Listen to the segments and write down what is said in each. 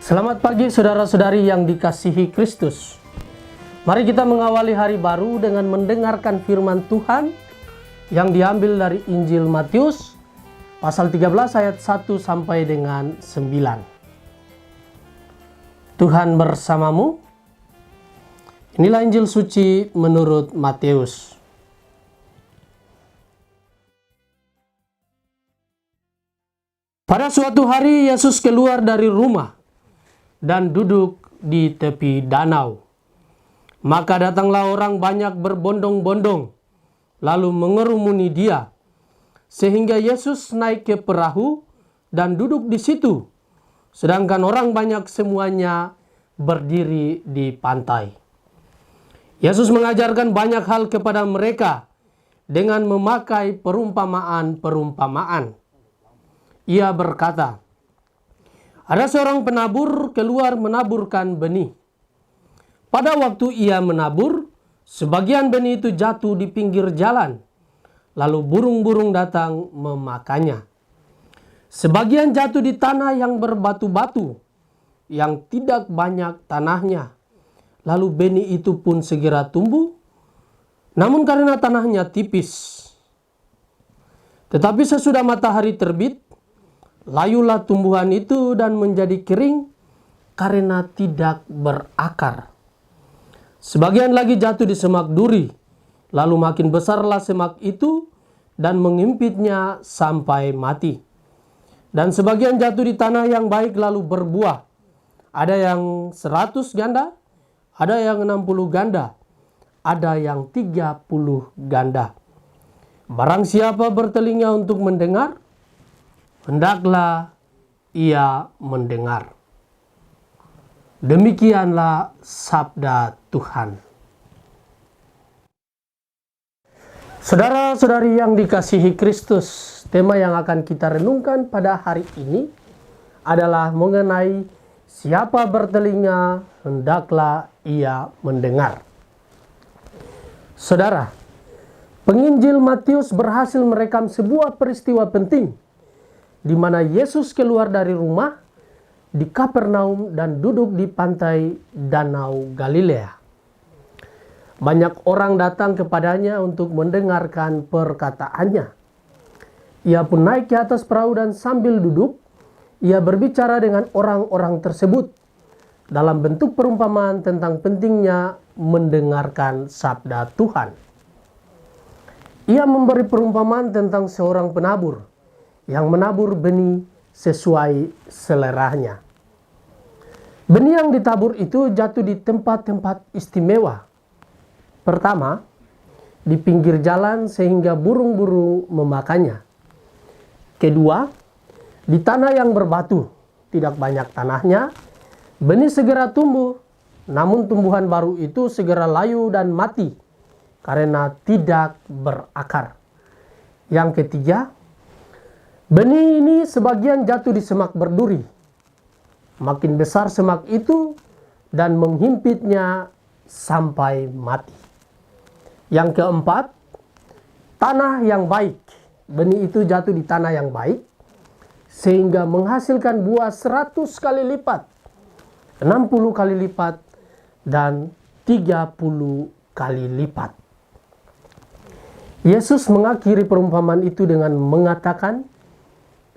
Selamat pagi saudara-saudari yang dikasihi Kristus. Mari kita mengawali hari baru dengan mendengarkan firman Tuhan yang diambil dari Injil Matius pasal 13 ayat 1 sampai dengan 9. Tuhan bersamamu. Inilah Injil suci menurut Matius. Pada suatu hari Yesus keluar dari rumah dan duduk di tepi danau. Maka datanglah orang banyak berbondong-bondong, lalu mengerumuni dia, sehingga Yesus naik ke perahu dan duduk di situ, sedangkan orang banyak semuanya berdiri di pantai. Yesus mengajarkan banyak hal kepada mereka dengan memakai perumpamaan-perumpamaan. Ia berkata, ada seorang penabur keluar menaburkan benih. Pada waktu ia menabur, sebagian benih itu jatuh di pinggir jalan, lalu burung-burung datang memakannya. Sebagian jatuh di tanah yang berbatu-batu, yang tidak banyak tanahnya, lalu benih itu pun segera tumbuh, namun karena tanahnya tipis. Tetapi sesudah matahari terbit, layulah tumbuhan itu dan menjadi kering karena tidak berakar. Sebagian lagi jatuh di semak duri, lalu makin besarlah semak itu dan mengimpitnya sampai mati. Dan sebagian jatuh di tanah yang baik lalu berbuah. Ada yang 100 ganda, ada yang 60 ganda, ada yang 30 ganda. Barang siapa bertelinga untuk mendengar, hendaklah ia mendengar. Demikianlah sabda Tuhan. Saudara-saudari yang dikasihi Kristus, tema yang akan kita renungkan pada hari ini adalah mengenai siapa bertelinga, hendaklah ia mendengar. Saudara, penginjil Matius berhasil merekam sebuah peristiwa penting di mana Yesus keluar dari rumah di Kapernaum dan duduk di pantai Danau Galilea. Banyak orang datang kepadanya untuk mendengarkan perkataannya. Ia pun naik ke atas perahu dan sambil duduk, ia berbicara dengan orang-orang tersebut dalam bentuk perumpamaan tentang pentingnya mendengarkan sabda Tuhan. Ia memberi perumpamaan tentang seorang penabur yang menabur benih sesuai seleranya. Benih yang ditabur itu jatuh di tempat-tempat istimewa. Pertama, di pinggir jalan sehingga burung-burung memakannya. Kedua, di tanah yang berbatu, tidak banyak tanahnya, benih segera tumbuh, namun tumbuhan baru itu segera layu dan mati karena tidak berakar. Yang ketiga, benih ini sebagian jatuh di semak berduri. Makin besar semak itu dan menghimpitnya sampai mati. Yang keempat, tanah yang baik. Benih itu jatuh di tanah yang baik sehingga menghasilkan buah 100 kali lipat, 60 kali lipat, dan 30 kali lipat. Yesus mengakhiri perumpamaan itu dengan mengatakan,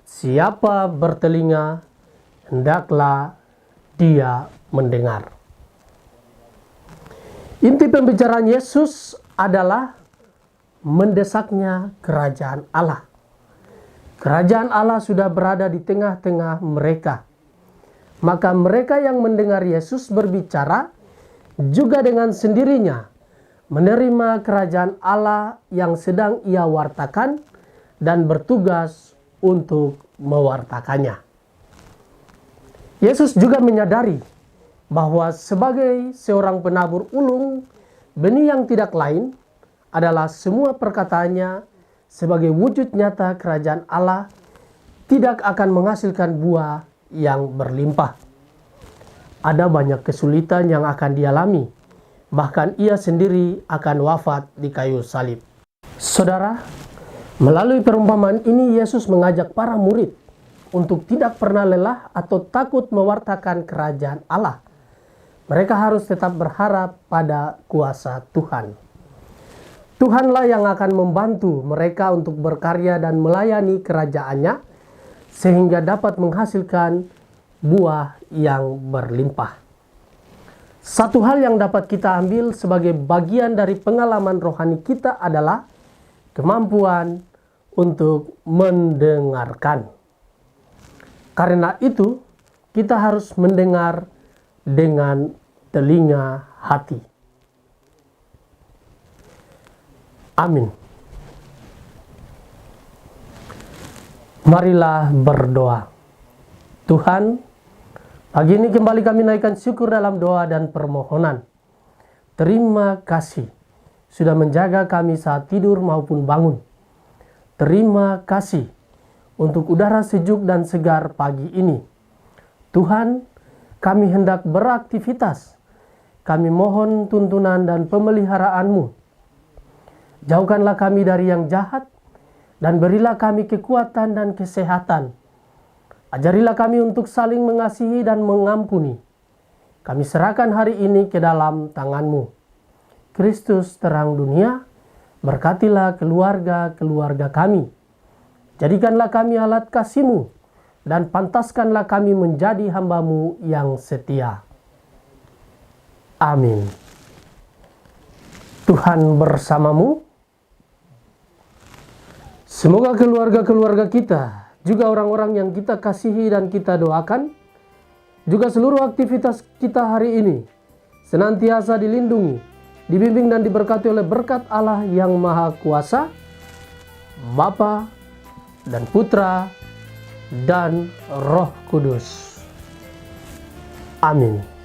siapa bertelinga, hendaklah dia mendengar. Inti pembicaraan Yesus adalah mendesaknya kerajaan Allah. Kerajaan Allah sudah berada di tengah-tengah mereka. Maka mereka yang mendengar Yesus berbicara juga dengan sendirinya menerima kerajaan Allah yang sedang ia wartakan dan bertugas untuk mewartakannya. Yesus juga menyadari bahwa sebagai seorang penabur ulung, benih yang tidak lain adalah semua perkataannya sebagai wujud nyata kerajaan Allah tidak akan menghasilkan buah yang berlimpah. Ada banyak kesulitan yang akan dialami, bahkan ia sendiri akan wafat di kayu salib. Saudara, melalui perumpamaan ini Yesus mengajak para murid untuk tidak pernah lelah atau takut mewartakan kerajaan Allah. Mereka harus tetap berharap pada kuasa Tuhan. Tuhanlah yang akan membantu mereka untuk berkarya dan melayani kerajaannya, sehingga dapat menghasilkan buah yang berlimpah. Satu hal yang dapat kita ambil sebagai bagian dari pengalaman rohani kita adalah kemampuan untuk mendengarkan. Karena itu, kita harus mendengar dengan telinga hati. Amin. Marilah berdoa. Tuhan, pagi ini kembali kami naikkan syukur dalam doa dan permohonan. Terima kasih sudah menjaga kami saat tidur maupun bangun. Terima kasih untuk udara sejuk dan segar pagi ini. Tuhan, kami hendak beraktivitas. Kami mohon tuntunan dan pemeliharaan-Mu. Jauhkanlah kami dari yang jahat, dan berilah kami kekuatan dan kesehatan. Ajarilah kami untuk saling mengasihi dan mengampuni. Kami serahkan hari ini ke dalam tangan-Mu. Kristus terang dunia, berkatilah keluarga-keluarga kami. Jadikanlah kami alat kasih-Mu, dan pantaskanlah kami menjadi hamba-Mu yang setia. Amin. Tuhan bersamamu. Semoga keluarga-keluarga kita, juga orang-orang yang kita kasihi dan kita doakan, juga seluruh aktivitas kita hari ini, senantiasa dilindungi, dibimbing dan diberkati oleh berkat Allah yang Maha Kuasa, Bapa dan Putra dan Roh Kudus. Amin.